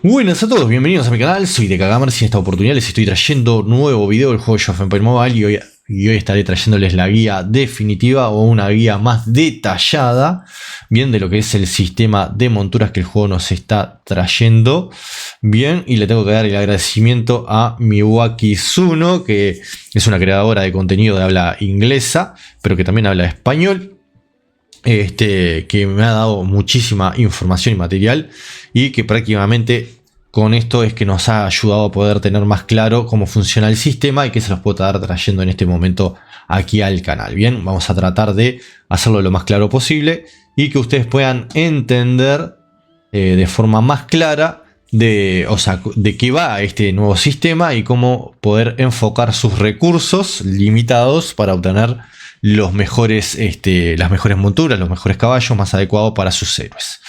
Buenas a todos, bienvenidos a mi canal, soy de Kagamerz y en esta oportunidad les estoy trayendo nuevo video del juego Age of Empires Mobile y hoy estaré trayéndoles la guía definitiva o una guía más detallada, bien, de lo que es el sistema de monturas que el juego nos está trayendo, bien, y le tengo que dar el agradecimiento a Miwaki Tsuno, que es una creadora de contenido de habla inglesa, pero que también habla español. Que me ha dado muchísima información y material y que prácticamente con esto es que nos ha ayudado a poder tener más claro cómo funciona el sistema y que se los puedo estar trayendo en este momento aquí al canal. Bien, vamos a tratar de hacerlo lo más claro posible y que ustedes puedan entender de forma más clara de qué va este nuevo sistema y cómo poder enfocar sus recursos limitados para obtener las mejores monturas, los mejores caballos más adecuados para sus héroes.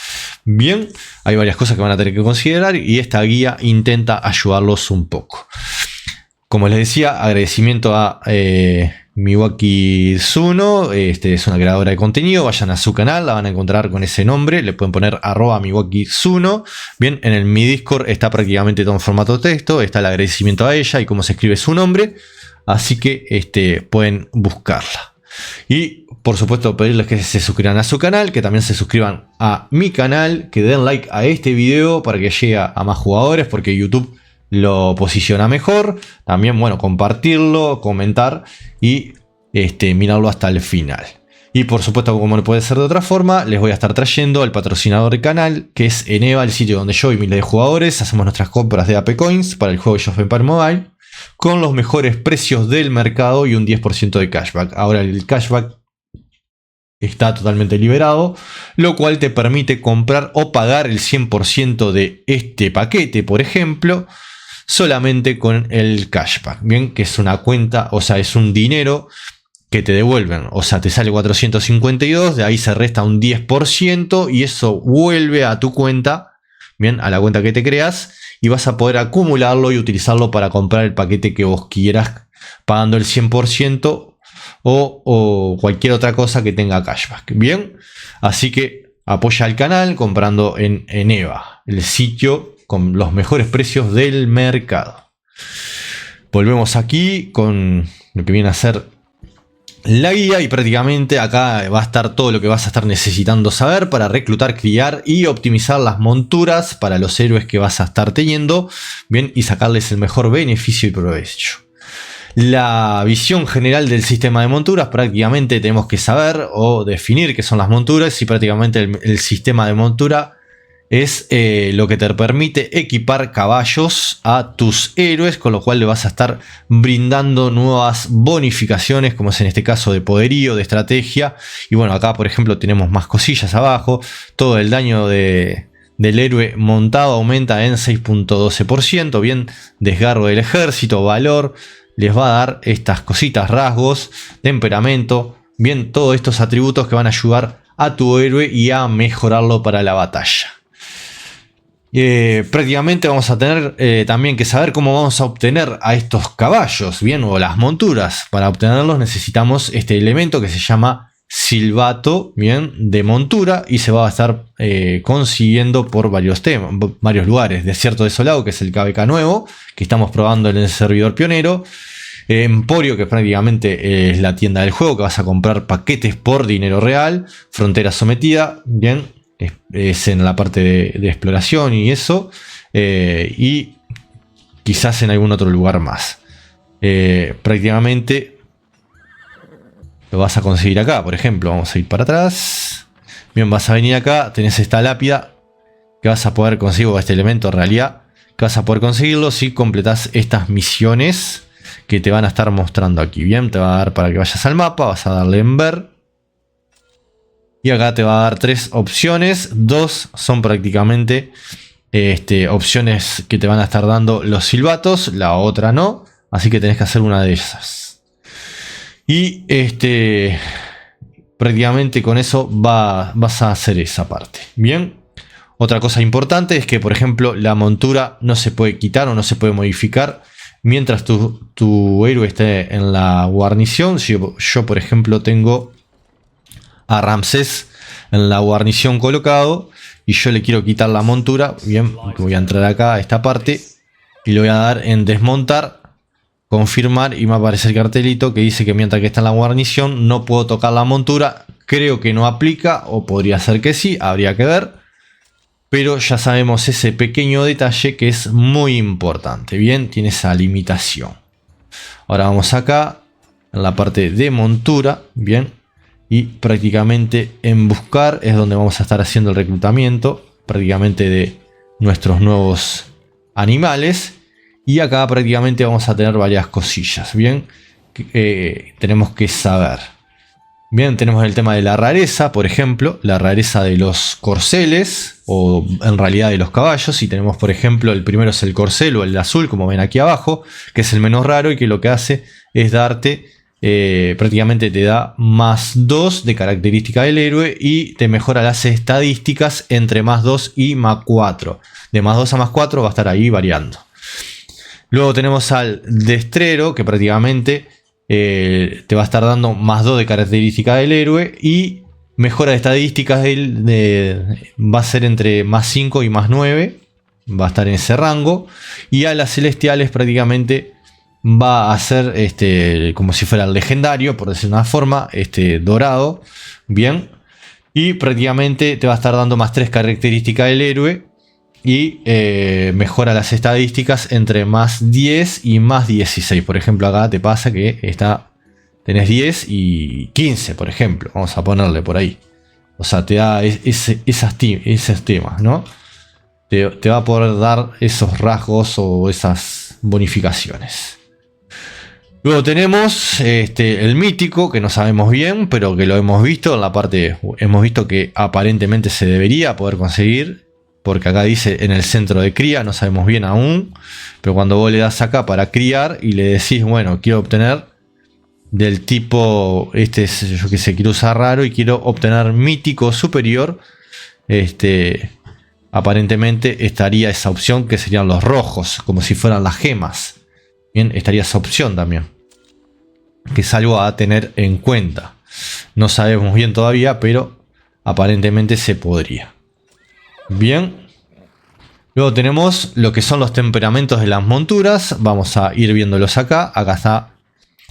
Bien, hay varias cosas que van a tener que considerar y esta guía intenta ayudarlos un poco. Como les decía, agradecimiento a Miwaki Tsuno, es una creadora de contenido, vayan a su canal, la van a encontrar con ese nombre, le pueden poner @Miwaki Tsuno. Bien, en mi Discord está prácticamente todo en formato texto, está el agradecimiento a ella y cómo se escribe su nombre, así que pueden buscarla. Y por supuesto pedirles que se suscriban a su canal, que también se suscriban a mi canal, que den like a este video para que llegue a más jugadores, porque YouTube lo posiciona mejor. También, bueno, compartirlo, comentar y mirarlo hasta el final. Y por supuesto, como no puede ser de otra forma, les voy a estar trayendo el patrocinador del canal, que es Eneva, el sitio donde yo y miles de jugadores hacemos nuestras compras de AP Coins para el juego Age of Empires Mobile, con los mejores precios del mercado y un 10% de cashback. Ahora el cashback está totalmente liberado, lo cual te permite comprar o pagar el 100% de este paquete, por ejemplo, solamente con el cashback. Bien, que es una cuenta, o sea, es un dinero que te devuelven. O sea, te sale 452, de ahí se resta un 10% y eso vuelve a tu cuenta, bien, a la cuenta que te creas. Y vas a poder acumularlo y utilizarlo para comprar el paquete que vos quieras, pagando el 100% o cualquier otra cosa que tenga cashback. Bien, así que apoya al canal comprando en Eneva, el sitio con los mejores precios del mercado. Volvemos aquí con lo que viene a ser la guía y prácticamente acá va a estar todo lo que vas a estar necesitando saber para reclutar, criar y optimizar las monturas para los héroes que vas a estar teniendo, bien, y sacarles el mejor beneficio y provecho. La visión general del sistema de monturas, prácticamente tenemos que saber o definir qué son las monturas y prácticamente el sistema de montura es lo que te permite equipar caballos a tus héroes, con lo cual le vas a estar brindando nuevas bonificaciones, como es en este caso de poderío, de estrategia. Y bueno, acá por ejemplo tenemos más cosillas abajo. Todo el daño del héroe montado aumenta en 6.12%. Bien, desgarro del ejército, valor, les va a dar estas cositas, rasgos, temperamento. Bien, todos estos atributos que van a ayudar a tu héroe y a mejorarlo para la batalla. Prácticamente vamos a tener también que saber cómo vamos a obtener a estos caballos, bien, o las monturas. Para obtenerlos necesitamos este elemento que se llama silbato, bien, de montura, y se va a estar consiguiendo por varios lugares. Desierto desolado, que es el KVK nuevo, que estamos probando en el servidor pionero. Emporio, que prácticamente es la tienda del juego, que vas a comprar paquetes por dinero real. Frontera sometida, bien, es en la parte de exploración y eso, y quizás en algún otro lugar más. Prácticamente lo vas a conseguir acá, por ejemplo. Vamos a ir para atrás. Bien, vas a venir acá, tenés esta lápida que vas a poder conseguir, o este elemento en realidad, que vas a poder conseguirlo si completas estas misiones que te van a estar mostrando aquí. Bien, te va a dar para que vayas al mapa, vas a darle en ver. Y acá te va a dar tres opciones. Dos son prácticamente opciones que te van a estar dando los silbatos. La otra no. Así que tenés que hacer una de esas. Y prácticamente con eso vas a hacer esa parte. Bien. Otra cosa importante es que, por ejemplo, la montura no se puede quitar o no se puede modificar mientras tu héroe esté en la guarnición. Si yo por ejemplo, tengo a Ramsés en la guarnición colocado y yo le quiero quitar la montura, bien, voy a entrar acá a esta parte y le voy a dar en desmontar, confirmar, y me va a aparecer el cartelito que dice que mientras que está en la guarnición no puedo tocar la montura. Creo que no aplica, o podría ser que sí, habría que ver. Pero ya sabemos ese pequeño detalle que es muy importante. Bien, tiene esa limitación. Ahora vamos acá en la parte de montura. Bien, y prácticamente en buscar es donde vamos a estar haciendo el reclutamiento prácticamente de nuestros nuevos animales. Y acá prácticamente vamos a tener varias cosillas. Bien, tenemos que saber. Bien, tenemos el tema de la rareza, por ejemplo, la rareza de los corceles, o en realidad de los caballos. Y tenemos, por ejemplo, el primero es el corcel o el azul, como ven aquí abajo, que es el menos raro y que lo que hace es darte, prácticamente te da más 2 de característica del héroe y te mejora las estadísticas entre más 2 y más 4. De más 2 a más 4 va a estar ahí variando. Luego tenemos al destrero, que prácticamente te va a estar dando más 2 de característica del héroe y mejora de estadísticas va a ser entre más 5 y más 9, va a estar en ese rango. Y a las celestiales prácticamente va a ser como si fuera el legendario, por decir una forma, dorado, bien, y prácticamente te va a estar dando más 3 características del héroe y mejora las estadísticas entre más 10 y más 16. Por ejemplo, acá te pasa que tenés 10 y 15, por ejemplo. Vamos a ponerle por ahí. O sea, te da esos temas, ¿no? Te va a poder dar esos rasgos o esas bonificaciones. Luego tenemos el mítico, que no sabemos bien, pero que lo hemos visto en la parte. Hemos visto que aparentemente se debería poder conseguir. Porque acá dice en el centro de cría, no sabemos bien aún. Pero cuando vos le das acá para criar y le decís, bueno, quiero obtener del tipo, yo que sé, quiero usar raro y quiero obtener mítico superior. Aparentemente estaría esa opción que serían los rojos, como si fueran las gemas. Bien, estaría esa opción también. Que es algo a tener en cuenta. No sabemos bien todavía, pero aparentemente se podría. Bien, luego tenemos lo que son los temperamentos de las monturas. Vamos a ir viéndolos acá. Acá está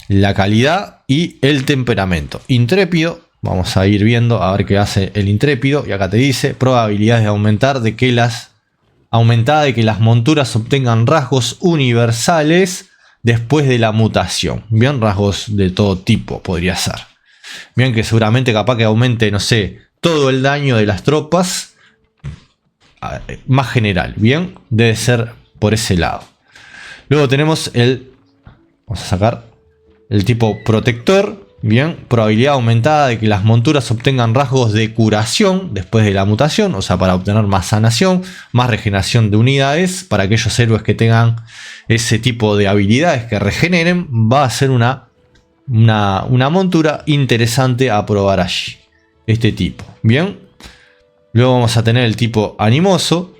la calidad y el temperamento. Intrépido, vamos a ir viendo a ver qué hace el intrépido. Y acá te dice probabilidades de aumentar de que las monturas obtengan rasgos universales después de la mutación. Bien, rasgos de todo tipo podría ser. Bien, que seguramente capaz que aumente, no sé, todo el daño de las tropas. Más general, bien, debe ser por ese lado. Luego tenemos vamos a sacar el tipo protector, bien, probabilidad aumentada de que las monturas obtengan rasgos de curación después de la mutación, o sea, para obtener más sanación, más regeneración de unidades. Para aquellos héroes que tengan ese tipo de habilidades que regeneren, va a ser una montura interesante a probar allí, este tipo, bien. Luego vamos a tener el tipo animoso.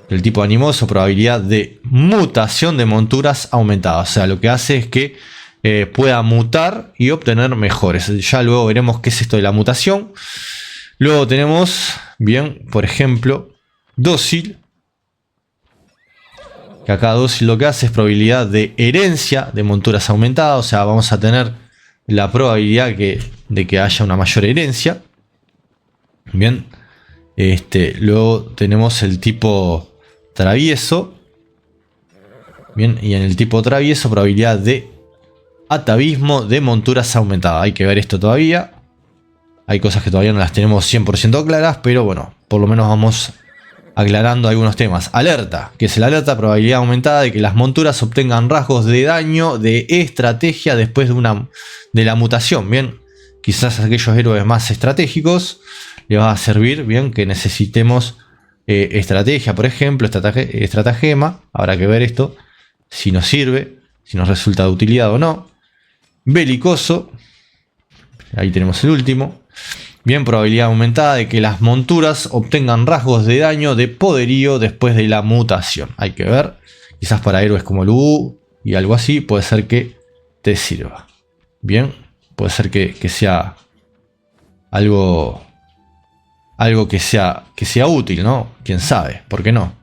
El tipo animoso, probabilidad de mutación de monturas aumentada. O sea, lo que hace es que pueda mutar y obtener mejores. Ya luego veremos qué es esto de la mutación. Luego tenemos, bien, por ejemplo, dócil. Que acá dócil lo que hace es probabilidad de herencia de monturas aumentada. O sea, vamos a tener la probabilidad de que haya una mayor herencia. Bien. Luego tenemos el tipo travieso. Bien, y en el tipo travieso, probabilidad de atavismo de monturas aumentada. Hay que ver esto todavía. Hay cosas que todavía no las tenemos 100% claras, pero bueno, por lo menos vamos aclarando algunos temas. Alerta, que es el alerta, probabilidad aumentada de que las monturas obtengan rasgos de daño de estrategia después de la mutación. Bien, quizás aquellos héroes más estratégicos le va a servir, bien, que necesitemos estrategia, por ejemplo, estratagema. Habrá que ver esto, si nos sirve, si nos resulta de utilidad o no. Belicoso, ahí tenemos el último. Bien, probabilidad aumentada de que las monturas obtengan rasgos de daño de poderío después de la mutación. Hay que ver, quizás para héroes como el U y algo así, puede ser que te sirva. Bien, puede ser que sea algo algo que sea útil, ¿no? Quién sabe, ¿por qué no?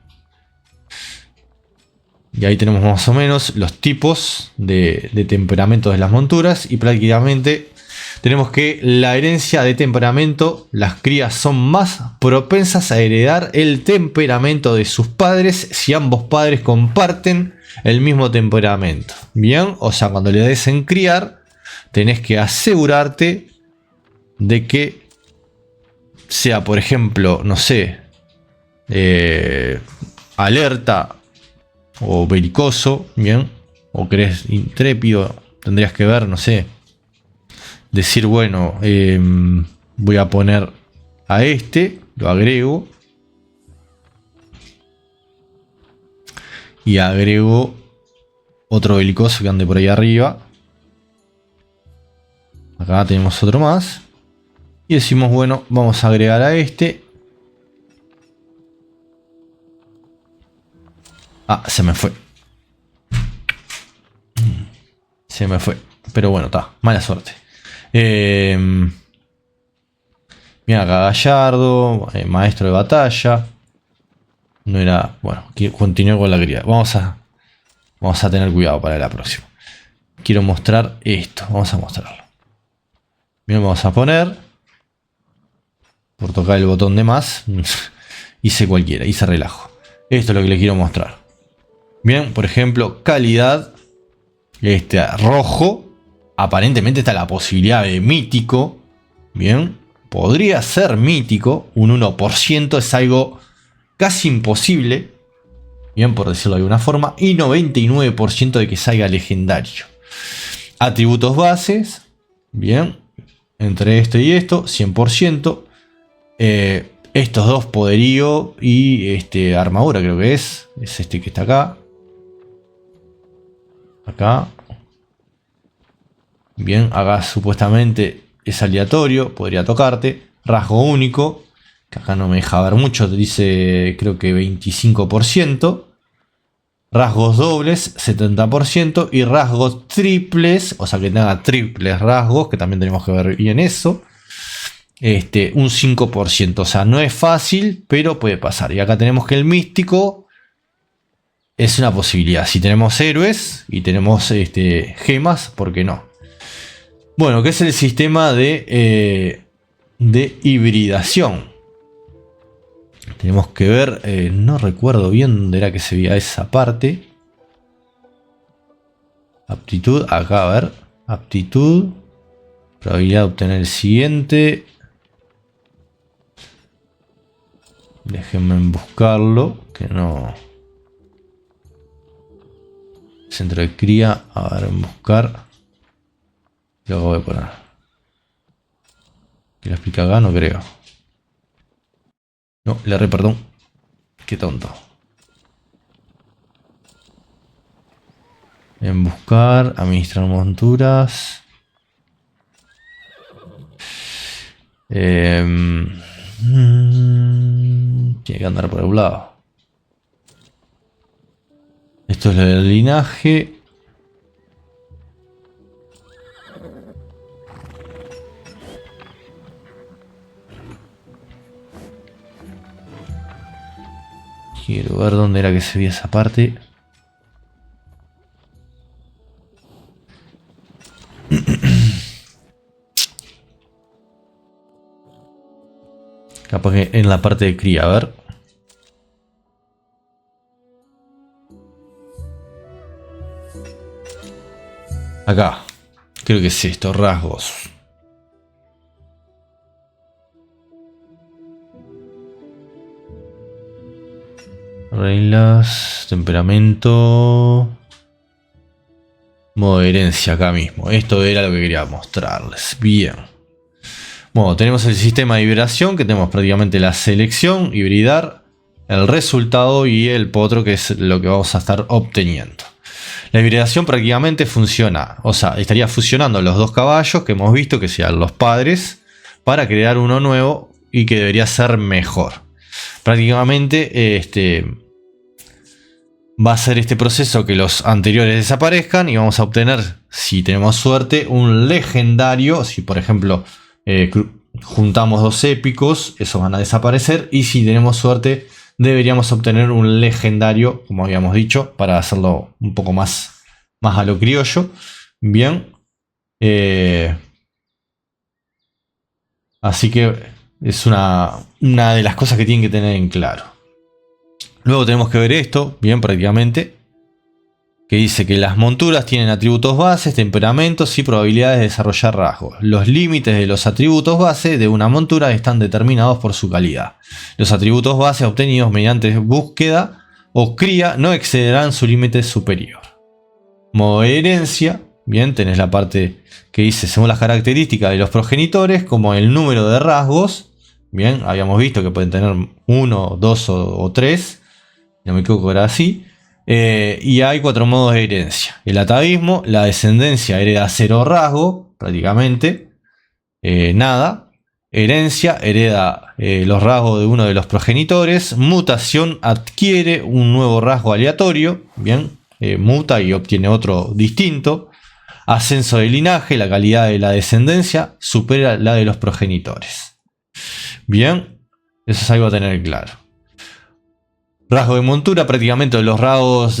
Y ahí tenemos más o menos los tipos de temperamento de las monturas. Y prácticamente tenemos que la herencia de temperamento, las crías son más propensas a heredar el temperamento de sus padres si ambos padres comparten el mismo temperamento. Bien, o sea, cuando le des en criar, tenés que asegurarte de que sea, por ejemplo, no sé, alerta o belicoso, bien, o querés intrépido, tendrías que ver, no sé, decir, bueno, voy a poner a este, lo agrego, y agrego otro belicoso que ande por ahí arriba. Acá tenemos otro más, y decimos, bueno, vamos a agregar a este. Ah, se me fue. Se me fue. Pero bueno, está. Mala suerte. Mira acá Gallardo. Maestro de batalla. No era... Bueno, continúo con la cría. Vamos a tener cuidado para la próxima. Quiero mostrar esto. Vamos a mostrarlo. Bien, vamos a poner. Por tocar el botón de más. Hice cualquiera. Hice relajo. Esto es lo que le quiero mostrar. Bien, por ejemplo, calidad. Rojo. Aparentemente está la posibilidad de mítico. Bien. Podría ser mítico. Un 1% es algo casi imposible. Bien, por decirlo de alguna forma. Y 99% de que salga legendario. Atributos bases. Bien. Entre esto y esto. 100%. Estos dos, poderío y armadura, creo que es. Es este que está acá. Acá. Bien, acá supuestamente es aleatorio, podría tocarte. Rasgo único, que acá no me deja ver mucho, dice creo que 25%. Rasgos dobles, 70%. Y rasgos triples, o sea que tenga triples rasgos, que también tenemos que ver bien eso. Un 5%, o sea, no es fácil, pero puede pasar. Y acá tenemos que el místico es una posibilidad. Si tenemos héroes y tenemos gemas, ¿por qué no? Bueno, ¿qué es el sistema de hibridación? Tenemos que ver, no recuerdo bien dónde era que se veía esa parte. Aptitud, acá a ver. Aptitud. Probabilidad de obtener el siguiente. Déjenme buscarlo, que no... Centro de cría, a ver, en buscar. Lo voy a poner. ¿Que lo explica acá? No creo. No, le perdón. Qué tonto. En buscar, administrar monturas. Tiene que andar por algún lado. Esto es lo del linaje. Quiero ver dónde era que se veía esa parte. Capaz que en la parte de cría, a ver. Acá. Creo que es esto, rasgos. Reglas, temperamento. Modo de herencia acá mismo. Esto era lo que quería mostrarles. Bien. Bueno, tenemos el sistema de hibridación, que tenemos prácticamente la selección, hibridar, el resultado y el potro, que es lo que vamos a estar obteniendo. La hibridación prácticamente funciona, o sea, estaría fusionando los dos caballos que hemos visto, que sean los padres, para crear uno nuevo y que debería ser mejor. Prácticamente va a ser este proceso que los anteriores desaparezcan y vamos a obtener, si tenemos suerte, un legendario. Si por ejemplo juntamos 2 épicos, esos van a desaparecer. Y si tenemos suerte, deberíamos obtener un legendario, como habíamos dicho, para hacerlo un poco más a lo criollo. Bien. Así que es una de las cosas que tienen que tener en claro. Luego tenemos que ver esto, bien, prácticamente, que dice que las monturas tienen atributos bases, temperamentos y probabilidades de desarrollar rasgos. Los límites de los atributos base de una montura están determinados por su calidad. Los atributos base obtenidos mediante búsqueda o cría no excederán su límite superior. Modo de herencia, bien, tenés la parte que dice según las características de los progenitores, como el número de rasgos. Bien, habíamos visto que pueden tener 1, 2 o 3. No me equivoco, era así. Y hay 4 modos de herencia. El atavismo, la descendencia hereda 0 rasgo, prácticamente. Nada. Herencia, hereda los rasgos de uno de los progenitores. Mutación, adquiere un nuevo rasgo aleatorio. Bien, muta y obtiene otro distinto. Ascenso de linaje, la calidad de la descendencia supera la de los progenitores. Bien, eso es algo a tener claro. Rasgo de montura, prácticamente los rasgos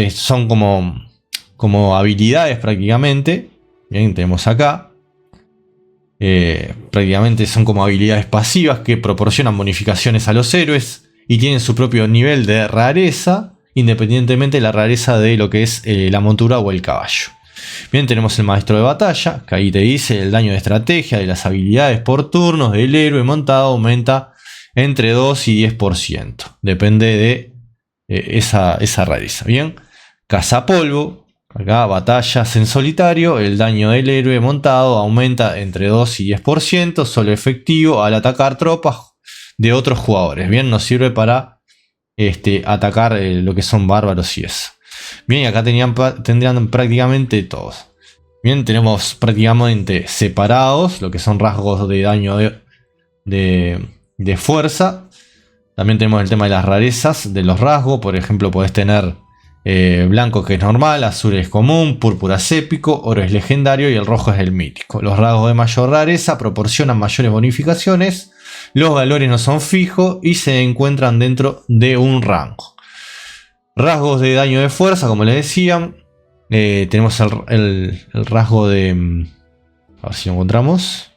son como habilidades prácticamente. Bien, tenemos acá. Prácticamente son como habilidades pasivas que proporcionan bonificaciones a los héroes y tienen su propio nivel de rareza, independientemente de la rareza de lo que es la montura o el caballo. Bien, tenemos el maestro de batalla, que ahí te dice el daño de estrategia de las habilidades por turnos del héroe montado aumenta entre 2 y 10%. Depende de esa rareza. Bien, cazapolvo, acá batallas en solitario, el daño del héroe montado aumenta entre 2 y 10%, solo efectivo al atacar tropas de otros jugadores. Bien, nos sirve para atacar lo que son bárbaros y eso. Bien, y acá tendrían prácticamente todos. Bien, tenemos prácticamente separados lo que son rasgos de daño de fuerza. También tenemos el tema de las rarezas de los rasgos. Por ejemplo, podés tener blanco, que es normal, azul es común, púrpura es épico, oro es legendario y el rojo es el mítico. Los rasgos de mayor rareza proporcionan mayores bonificaciones. Los valores no son fijos y se encuentran dentro de un rango. Rasgos de daño de fuerza, como les decía. Tenemos el rasgo de... A ver si lo encontramos.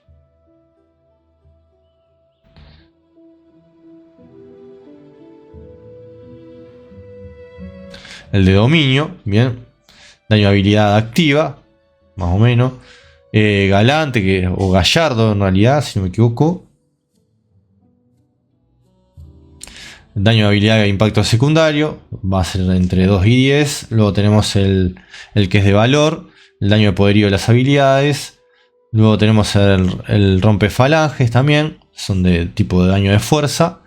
El de dominio, bien. Daño de habilidad activa, más o menos. Galante, o gallardo en realidad, si no me equivoco. Daño de habilidad de impacto secundario, va a ser entre 2 y 10. Luego tenemos el que es de valor, el daño de poderío de las habilidades. Luego tenemos el rompefalanges también, son de tipo de daño de fuerza.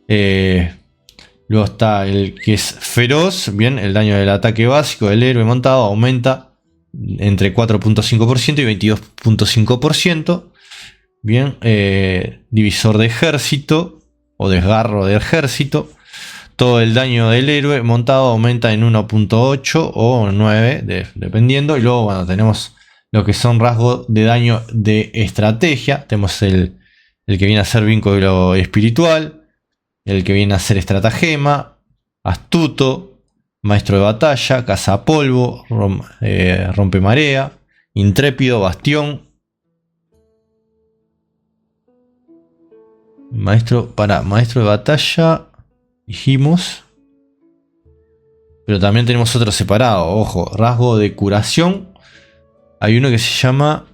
Luego está el que es feroz, bien, el daño del ataque básico del héroe montado aumenta entre 4.5% y 22.5%. Bien, divisor de ejército o desgarro de ejército. Todo el daño del héroe montado aumenta en 1.8 o 9, dependiendo. Y luego, bueno, tenemos lo que son rasgos de daño de estrategia. Tenemos el que viene a ser vínculo espiritual, el que viene a ser estratagema, astuto, maestro de batalla, cazapolvo, rompemarea, intrépido, bastión. Maestro de batalla, dijimos. Pero también tenemos otro separado, ojo, rasgo de curación. Hay uno que se llama...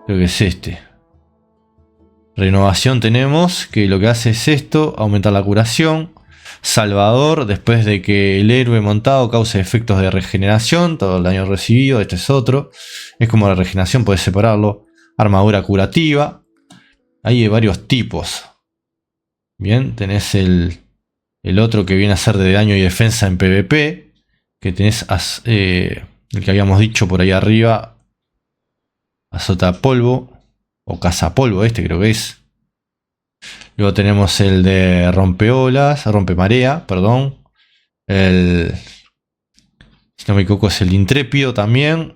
Creo que es este. Renovación tenemos, que lo que hace es esto, aumentar la curación. Salvador, después de que el héroe montado cause efectos de regeneración, todo el daño recibido, este es otro. Es como la regeneración, puedes separarlo. Armadura curativa. Hay de varios tipos. Bien, tenés el otro que viene a ser de daño y defensa en PvP. Que tenés el que habíamos dicho por ahí arriba. Azota polvo. O cazapolvo, este creo que es. Luego tenemos el de rompemarea, perdón. El Si no me equivoco es el intrépido también.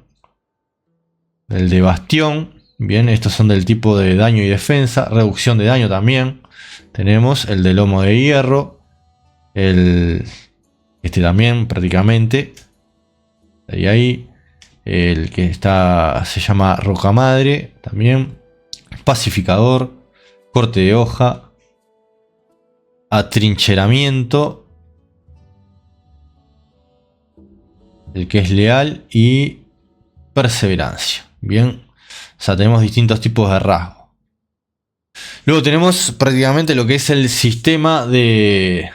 El de bastión. Bien, estos son del tipo de daño y defensa. Reducción de daño también. Tenemos el de lomo de hierro. Este también prácticamente. Ahí. El que se llama roca madre también. Pacificador. Corte de hoja. Atrincheramiento. El que es leal y perseverancia. Bien. O sea, tenemos distintos tipos de rasgos. Luego tenemos prácticamente lo que es el sistema de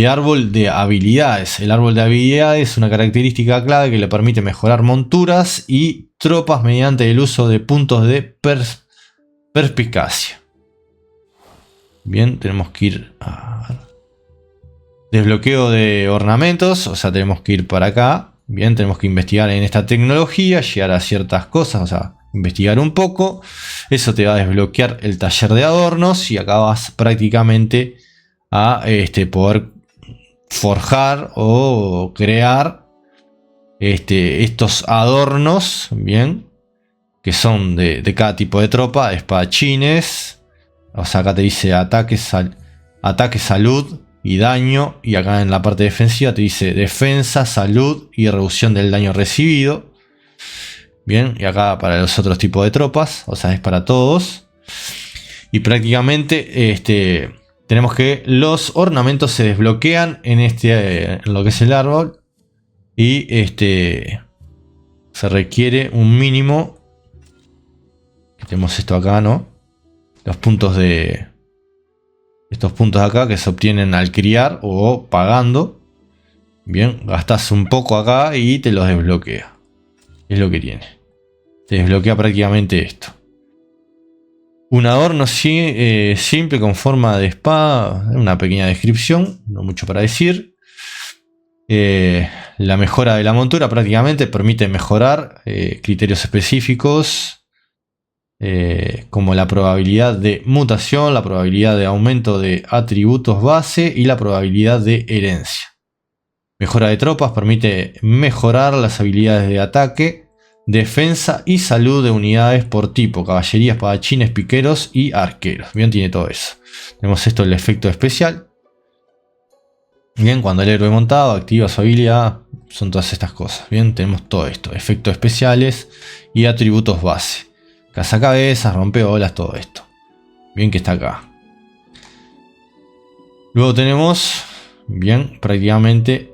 árbol de habilidades. El árbol de habilidades es una característica clave que le permite mejorar monturas y tropas mediante el uso de puntos de perspicacia. Bien, tenemos que ir a desbloqueo de ornamentos, o sea, tenemos que ir para acá. Bien, tenemos que investigar en esta tecnología, llegar a ciertas cosas, o sea, investigar un poco. Eso te va a desbloquear el taller de adornos y acá vas prácticamente a poder forjar o crear estos adornos, bien, que son de cada tipo de tropa, espadachines. O sea, acá te dice ataque, salud y daño, y acá en la parte defensiva te dice defensa, salud y reducción del daño recibido. Bien, y acá para los otros tipos de tropas, o sea, es para todos. Y prácticamente tenemos que los ornamentos se desbloquean en lo que es el árbol. Y se requiere un mínimo. Tenemos esto acá, ¿no? Los puntos estos puntos de acá que se obtienen al criar o pagando. Bien, gastas un poco acá y te los desbloquea. Es lo que tiene. Te desbloquea prácticamente esto. Un adorno simple con forma de espada. Una pequeña descripción, no mucho para decir. La mejora de la montura prácticamente permite mejorar criterios específicos. Como la probabilidad de mutación, la probabilidad de aumento de atributos base y la probabilidad de herencia. Mejora de tropas permite mejorar las habilidades de ataque, defensa y salud de unidades por tipo, caballería, espadachines, piqueros y arqueros. Bien, tiene todo eso. Tenemos esto, el efecto especial. Bien, cuando el héroe montado activa su habilidad, son todas estas cosas. Bien, tenemos todo esto, efectos especiales y atributos base. Cazacabezas, rompeolas, todo esto. Bien que está acá. Luego tenemos, bien, prácticamente,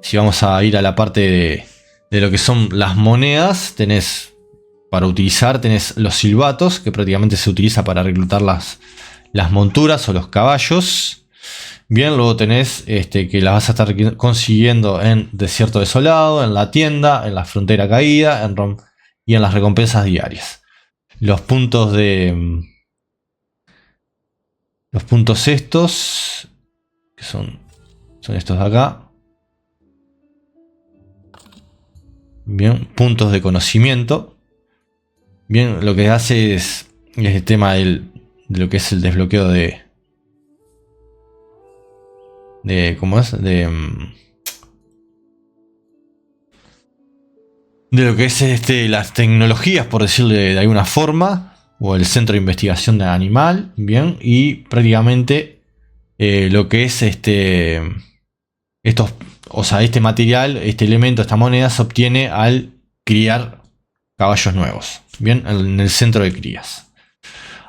si vamos a ir a la parte de lo que son las monedas, tenés, para utilizar, tenés los silbatos, que prácticamente se utiliza para reclutar las monturas o los caballos. Bien, luego tenés que las vas a estar consiguiendo en Desierto Desolado, en la tienda, en la Frontera Caída, y en las recompensas diarias. Los puntos estos, que son estos de acá. Bien, puntos de conocimiento. Bien, lo que hace es el tema de lo que es el desbloqueo ¿cómo es? De lo que es las tecnologías, por decirlo de alguna forma, o el centro de investigación de animal, bien, y prácticamente lo que es este material, este elemento, esta moneda se obtiene al criar caballos nuevos, bien, en el centro de crías.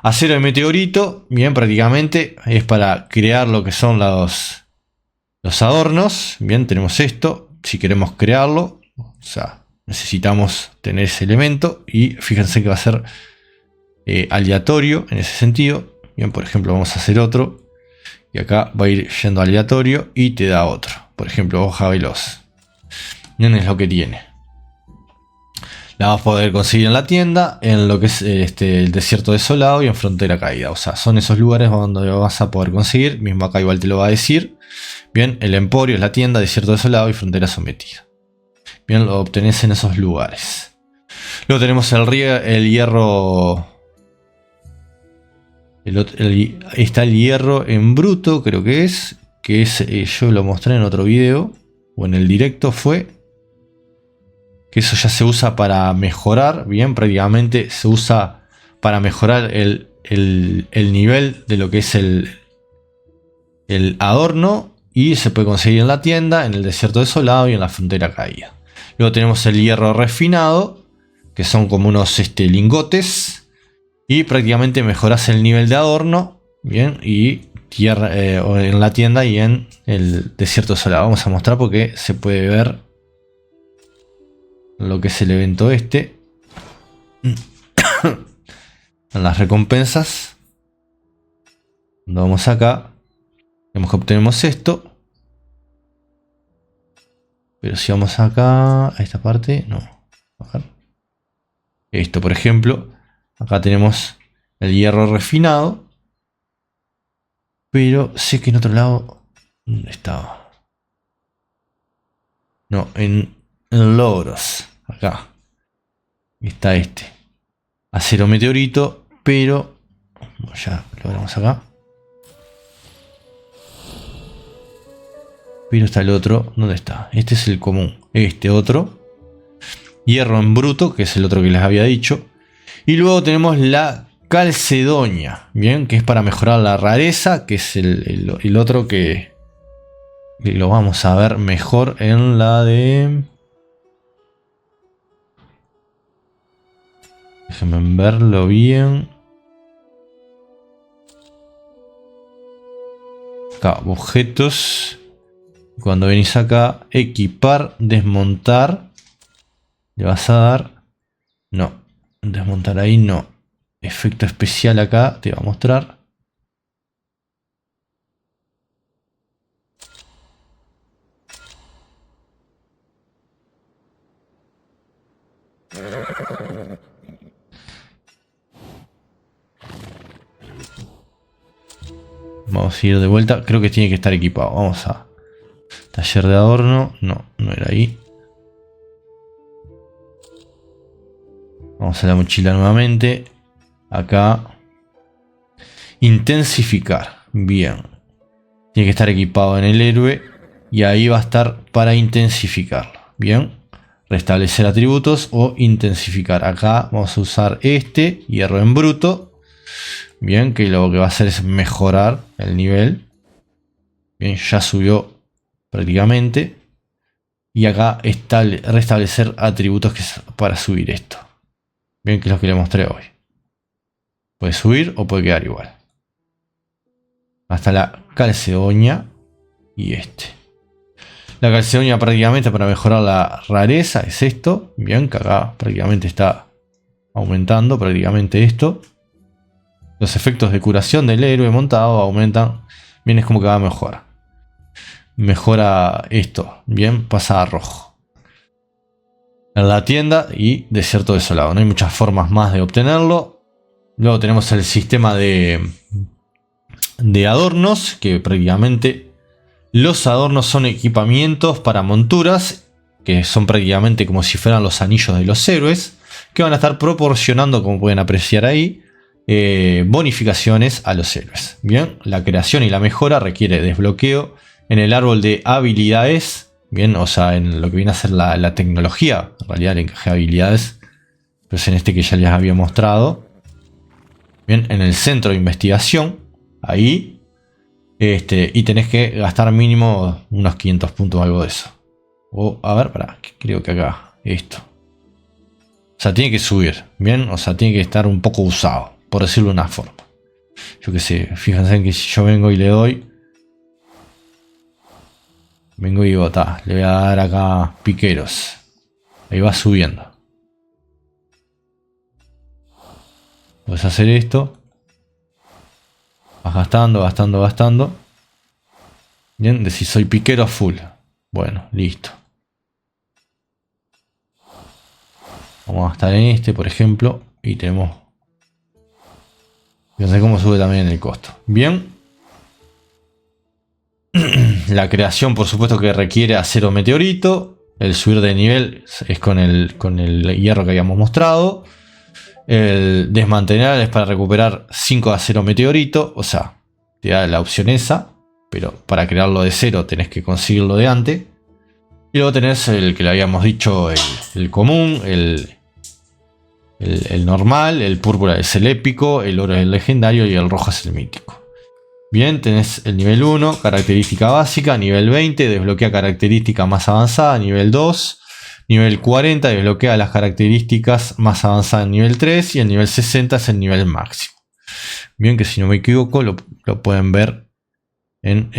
Acero de meteorito, bien, prácticamente es para crear lo que son los adornos. Bien, tenemos esto, si queremos crearlo, o sea, necesitamos tener ese elemento y fíjense que va a ser aleatorio en ese sentido. Bien, por ejemplo, vamos a hacer otro y acá va a ir yendo aleatorio y te da otro. Por ejemplo, hoja veloz. Bien, es lo que tiene. La vas a poder conseguir en la tienda, en lo que es el Desierto Desolado y en Frontera Caída. O sea, son esos lugares donde lo vas a poder conseguir. Mismo acá igual te lo va a decir. Bien, el Emporio es la tienda, Desierto Desolado y Frontera Sometida. Bien, lo obtenés en esos lugares. Luego tenemos el hierro. Está el hierro en bruto, creo que es. Que es, yo lo mostré en otro video. O en el directo fue. que eso ya se usa para mejorar, bien, prácticamente se usa para mejorar el nivel de lo que es el adorno, y se puede conseguir en la tienda, en el desierto desolado y en la frontera caída. Luego tenemos el hierro refinado, que son como unos lingotes, y prácticamente mejoras el nivel de adorno, bien, y tierra, en la tienda y en el desierto desolado. Vamos a mostrar porque se puede ver lo que es el evento este. En las recompensas, cuando vamos acá, vemos que obtenemos esto. Pero si vamos acá, a esta parte, no. A ver. Esto, por ejemplo, acá tenemos el hierro refinado. Pero sé que en otro lado, ¿dónde estaba? No, en logros. Acá está este. Acero meteorito, pero ya lo veremos acá. Pero está el otro. ¿Dónde está? Este es el común. Este otro. Hierro en bruto, que es el otro que les había dicho. Y luego tenemos la calcedonia. Bien, que es para mejorar la rareza. Que es el otro que lo vamos a ver mejor en la de... Déjenme verlo bien. Acá, objetos. Cuando venís acá, equipar, desmontar, le vas a dar... No, desmontar ahí no. Efecto especial acá, te va a mostrar. Vamos a ir de vuelta. Creo que tiene que estar equipado. Vamos a... Taller de adorno. No, no era ahí. Vamos a la mochila nuevamente. Acá. Intensificar. Bien. Tiene que estar equipado en el héroe. Y ahí va a estar para intensificarlo. Bien. Restablecer atributos o intensificar. Acá vamos a usar este. Hierro en bruto. Bien, que lo que va a hacer es mejorar el nivel. Bien, ya subió prácticamente. Y acá está restablecer atributos, que es para subir esto. Bien, que es lo que le mostré hoy. Puede subir o puede quedar igual. Hasta la calcedonia y este. La calcedonia prácticamente para mejorar la rareza es esto. Bien, que acá prácticamente está aumentando prácticamente esto. Los efectos de curación del héroe montado aumentan. Bien, es como que va a mejorar. Mejora esto. Bien, pasa a rojo. En la tienda y desierto desolado. No hay muchas formas más de obtenerlo. Luego tenemos el sistema de adornos. Que prácticamente los adornos son equipamientos para monturas. Que son prácticamente como si fueran los anillos de los héroes. Que van a estar proporcionando, como pueden apreciar ahí, bonificaciones a los héroes. Bien, la creación y la mejora requiere desbloqueo en el árbol de habilidades. Bien, o sea, en lo que viene a ser la tecnología, en realidad el encaje de habilidades, pues en este que ya les había mostrado. Bien, en el centro de investigación, ahí, y tenés que gastar mínimo unos 500 puntos o algo de eso. O, a ver, pará, creo que acá, esto. O sea, tiene que subir, bien, o sea, tiene que estar un poco usado, por decirlo de una forma. Yo qué sé, fíjense en que si yo vengo y le doy... Vengo y digo, le voy a dar acá piqueros. Ahí va subiendo. Puedes hacer esto. Vas gastando, gastando, gastando. Bien, decís soy piquero full. Bueno, listo. Vamos a gastar en este, por ejemplo. Y tenemos... Fíjense cómo sube también el costo. Bien. La creación, por supuesto, que requiere acero meteorito. El subir de nivel es con el hierro que habíamos mostrado. El desmantelar es para recuperar 5 de acero meteorito. O sea, te da la opción esa. Pero para crearlo de cero tenés que conseguirlo de antes. Y luego tenés el que le habíamos dicho, el común, el normal, el púrpura es el épico, el oro es el legendario y el rojo es el mítico. Bien, tenés el nivel 1, característica básica, nivel 20, desbloquea característica más avanzada, nivel 2, nivel 40, desbloquea las características más avanzadas en nivel 3 y el nivel 60 es el nivel máximo. Bien, que si no me equivoco lo pueden ver en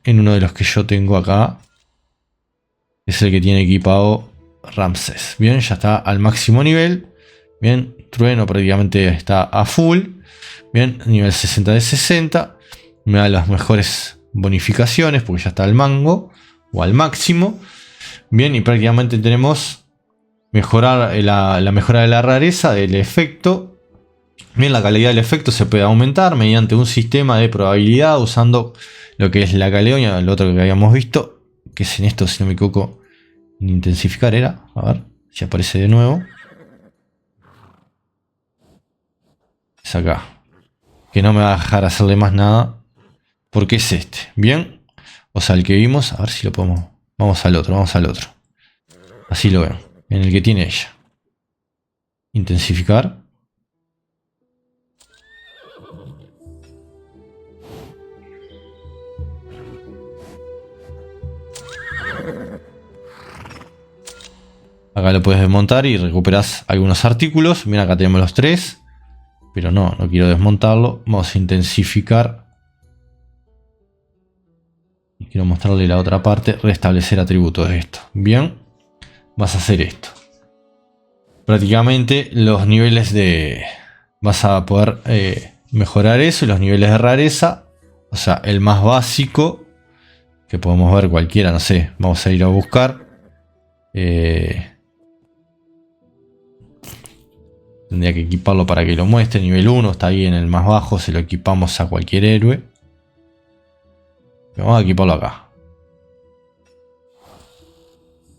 uno de los que yo tengo acá. Es el que tiene equipado Ramsés. Bien, ya está al máximo nivel. Bien, Trueno prácticamente está a full. Bien, nivel 60 de 60. Me da las mejores bonificaciones porque ya está al mango o al máximo. Bien, y prácticamente tenemos mejorar la mejora de la rareza del efecto. Bien, la calidad del efecto se puede aumentar mediante un sistema de probabilidad usando lo que es la caledonia, el otro que habíamos visto, que es en esto, si no me equivoco, en intensificar era. A ver si aparece de nuevo. Es acá. Que no me va a dejar hacerle más nada. Porque es este. Bien. O sea, el que vimos. A ver si lo podemos. Vamos al otro. Así lo ven. En el que tiene ella. Intensificar. Acá lo puedes desmontar y recuperas algunos artículos. Mira, acá tenemos los 3. Pero no quiero desmontarlo. Vamos a intensificar. Y quiero mostrarle la otra parte. Restablecer atributos de esto. Bien. Vas a hacer esto. Prácticamente los niveles de... Vas a poder mejorar eso. Y los niveles de rareza. O sea, el más básico. Que podemos ver cualquiera, no sé. Vamos a ir a buscar. Tendría que equiparlo para que lo muestre. Nivel 1 está ahí en el más bajo. Se lo equipamos a cualquier héroe. Vamos a equiparlo acá.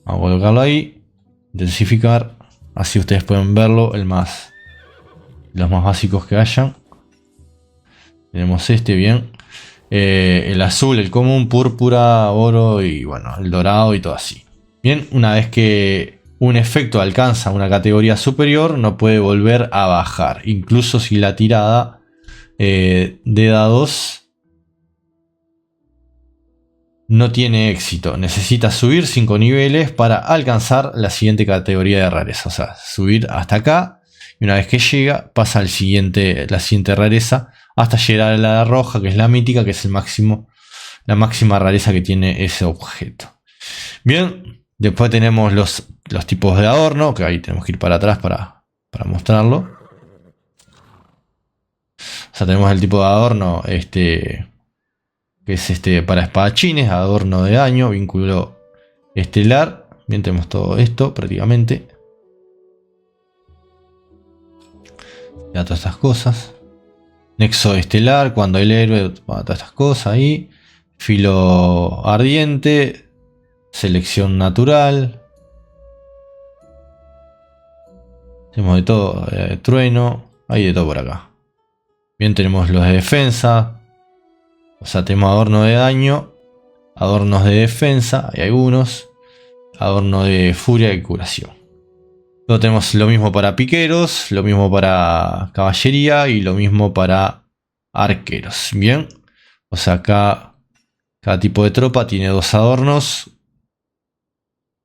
Vamos a colocarlo ahí. Intensificar. Así ustedes pueden verlo. Los más básicos que hayan. Tenemos bien. El azul, el común, púrpura, oro y bueno, el dorado y todo así. Bien, una vez que un efecto alcanza una categoría superior, no puede volver a bajar. Incluso si la tirada de dados no tiene éxito. Necesita subir 5 niveles para alcanzar la siguiente categoría de rareza. O sea, subir hasta acá. Y una vez que llega, pasa la siguiente rareza. Hasta llegar a la roja, que es la mítica, que es la máxima rareza que tiene ese objeto. Bien, después tenemos los tipos de adorno, que ahí tenemos que ir para atrás para mostrarlo. O sea, tenemos el tipo de adorno, que es para espadachines, adorno de daño, vínculo estelar. Bien, tenemos todo esto prácticamente. Ya todas estas cosas. Nexo estelar, cuando el héroe, todas estas cosas ahí. Filo ardiente. Selección natural. Tenemos de todo. Trueno. Hay de todo por acá. Bien, tenemos los de defensa. O sea, tenemos adorno de daño. Adornos de defensa. Hay algunos. Adorno de furia y curación. Luego tenemos lo mismo para piqueros, lo mismo para caballería y lo mismo para arqueros. Bien, o sea, acá cada tipo de tropa tiene 2 adornos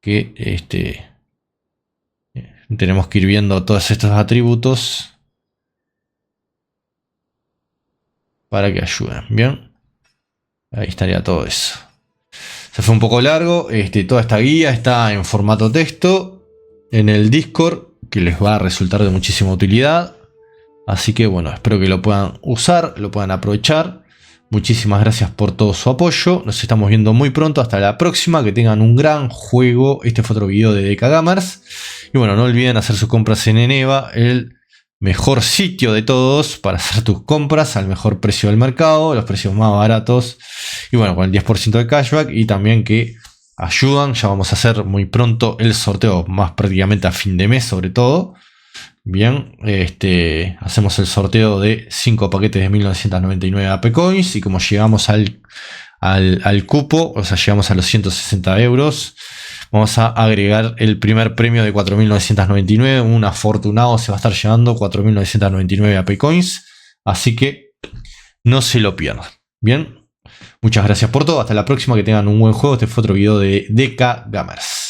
que tenemos que ir viendo todos estos atributos para que ayuden. Bien, ahí estaría todo eso. Se fue un poco largo. Toda esta guía está en formato texto en el Discord, que les va a resultar de muchísima utilidad. Así que bueno, espero que lo puedan usar, lo puedan aprovechar. Muchísimas gracias por todo su apoyo. Nos estamos viendo muy pronto. Hasta la próxima. Que tengan un gran juego. Este fue otro video de DK Gamers. Y bueno, no olviden hacer sus compras en Eneva, el mejor sitio de todos para hacer tus compras al mejor precio del mercado, los precios más baratos. Y bueno, con el 10% de cashback y también que ayudan. Ya vamos a hacer muy pronto el sorteo, más prácticamente a fin de mes sobre todo. Bien, hacemos el sorteo de 5 paquetes de 1999 AP Coins y como llegamos al al cupo, o sea, llegamos a los 160 euros. Vamos a agregar el primer premio de 4.999. Un afortunado se va a estar llevando 4.999 AP Coins. Así que no se lo pierdan. Bien, muchas gracias por todo. Hasta la próxima, que tengan un buen juego. Este fue otro video de DK Gamers.